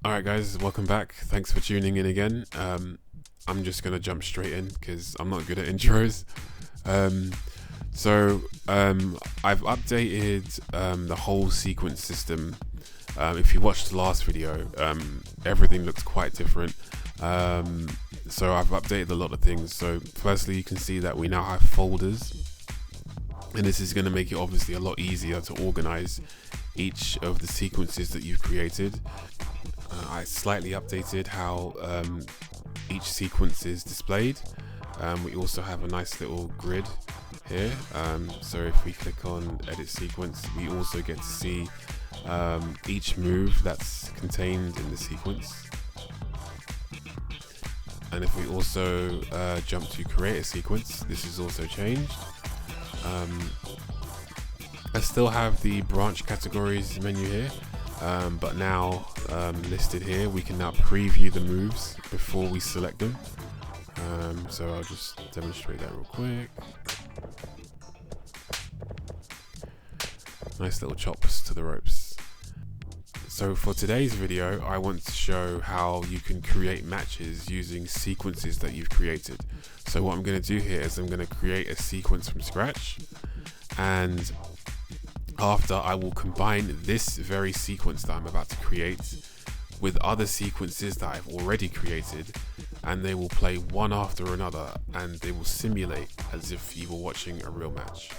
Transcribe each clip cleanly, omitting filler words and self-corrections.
Alright guys, welcome back. Thanks for tuning in again. I'm just gonna jump straight in because I'm not good at intros. I've updated the whole sequence system. If you watched the last video, everything looks quite different. So I've updated a lot of things. So firstly, you can see that we now have folders, and this is going to make it obviously a lot easier to organize each of the sequences that you've created. I slightly updated how each sequence is displayed. We also have a nice little grid here. So if we click on edit sequence, we also get to see each move that's contained in the sequence. And if we also jump to create a sequence, this is also changed. I still have the branch categories menu here, but now listed here, we can now preview the moves before we select them. So I'll just demonstrate that real quick. Nice little chops to the ropes. So for today's video, I want to show how you can create matches using sequences that you've created. So what I'm going to do here is I'm going to create a sequence from scratch, and after I will combine this very sequence that I'm about to create with other sequences that I've already created, and they will play one after another, and they will simulate as if you were watching a real match.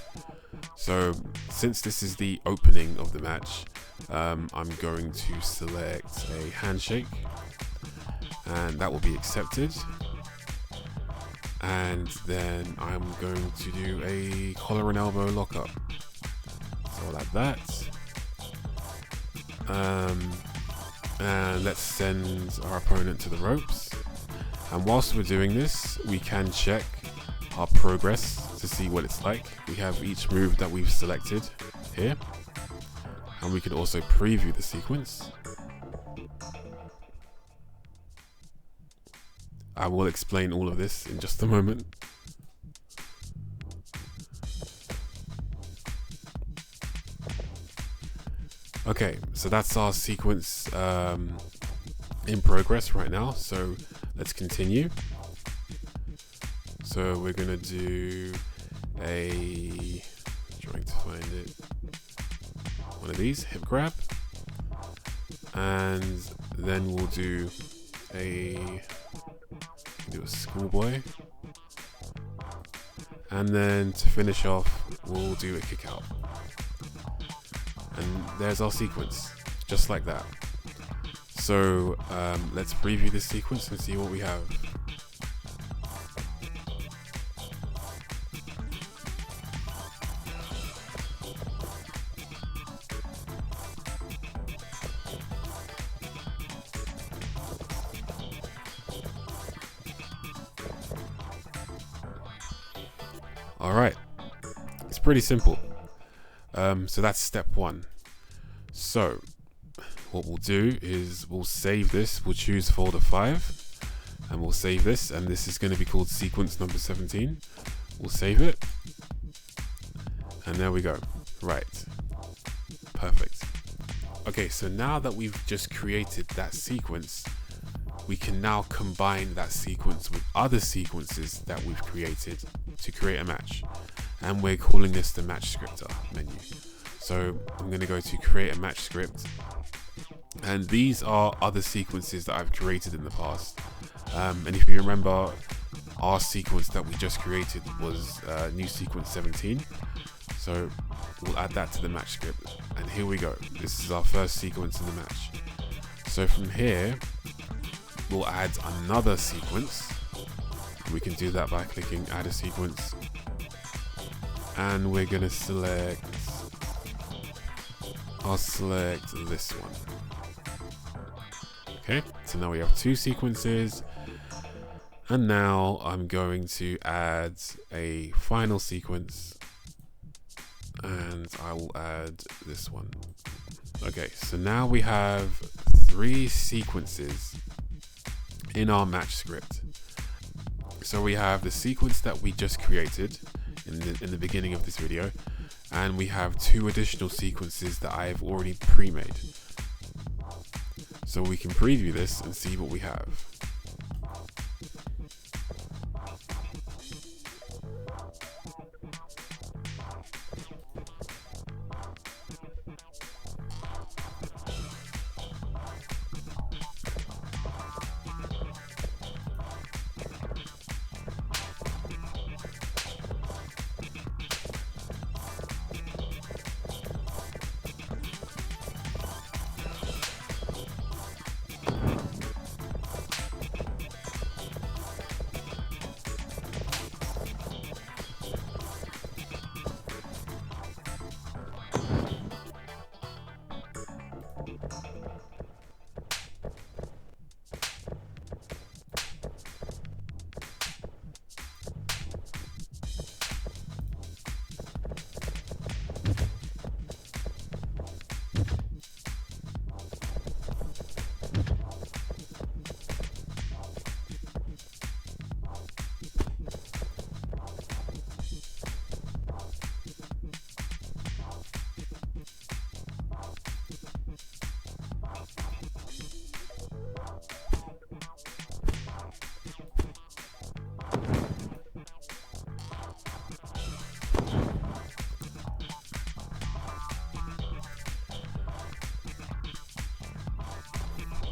So since this is the opening of the match, I'm going to select a handshake, and that will be accepted. And then I'm going to do a collar and elbow lockup. So I'll add that. And let's send our opponent to the ropes. And whilst we're doing this, we can check our progress to see what it's like. We have each move that we've selected here, and we can also preview the sequence. I will explain all of this in just a moment. Okay, so that's our sequence in progress right now. So let's continue. So we're gonna do trying to find it, one of these, hip grab, and then we'll do a schoolboy, and then to finish off, we'll do a kick out. And there's our sequence, just like that. So let's preview this sequence and see what we have. Alright, it's pretty simple. So that's step one. So what we'll do is we'll save this, we'll choose folder 5, and we'll save this, and this is going to be called sequence number 17. We'll save it, and there we go. Right, perfect. Okay, so now that we've just created that sequence, we can now combine that sequence with other sequences that we've created to create a match, and we're calling this the match scripter menu. So I'm going to go to create a match script, and these are other sequences that I've created in the past. And if you remember, our sequence that we just created was new sequence 17. So we'll add that to the match script, and here we go. This is our first sequence in the match. So from here, we'll add another sequence. We can do that by clicking add a sequence, and we're going to select, I'll select this one. Okay, so now we have two sequences, and now I'm going to add a final sequence, and I will add this one. Okay, so now we have 3 sequences in our match script. So we have the sequence that we just created in the beginning of this video, and we have 2 additional sequences that I have already pre-made. so we can preview this and see what we have.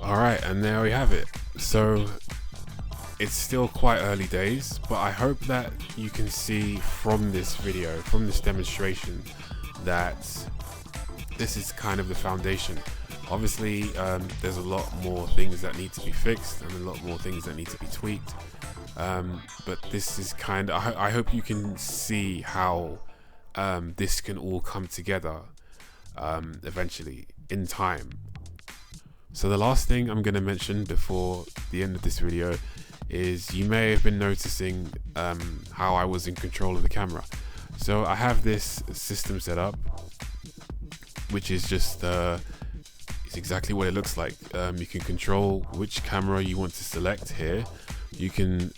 Alright, and there we have it. So it's still quite early days, but I hope that you can see from this video, from this demonstration, that this is kind of the foundation. Obviously, there's a lot more things that need to be fixed and a lot more things that need to be tweaked. But this is kind of, I hope you can see how this can all come together eventually in time. So the last thing I'm going to mention before the end of this video is you may have been noticing how I was in control of the camera. So I have this system set up, which is just it's exactly what it looks like. You can control which camera you want to select here. You can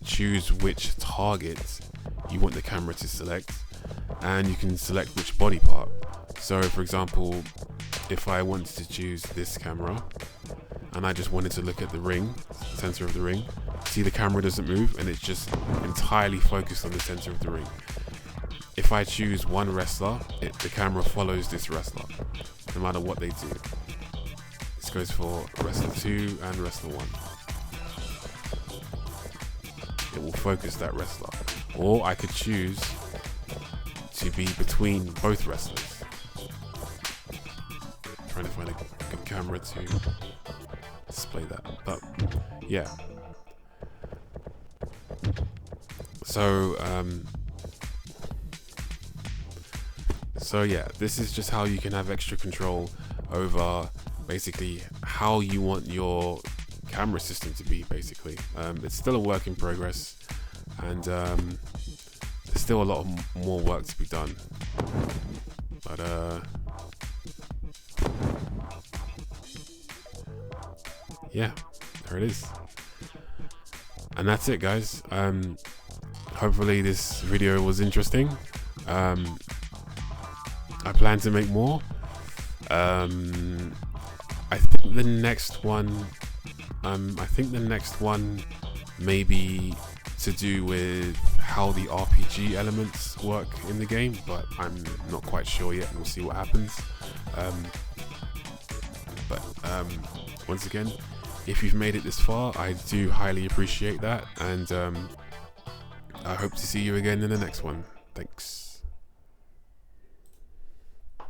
choose which target you want the camera to select, and you can select which body part. So for example, if I wanted to choose this camera and I just wanted to look at the ring, center of the ring, see the camera doesn't move and it's just entirely focused on the center of the ring. If I choose one wrestler, the camera follows this wrestler no matter what they do. This goes for wrestler 2 and wrestler 1. It will focus that wrestler. Or I could choose to be between both wrestlers. Trying to find a good camera to display that, but yeah. So yeah, this is just how you can have extra control over basically how you want your camera system to be. Basically, it's still a work in progress, and there's still a lot more work to be done. But yeah, there it is. And that's it, guys. Hopefully this video was interesting. I plan to make more. I think the next one may be to do with how the RPG elements work in the game, but I'm not quite sure yet. We'll see what happens. But once again, if you've made it this far, I do highly appreciate that, and I hope to see you again in the next one. Thanks.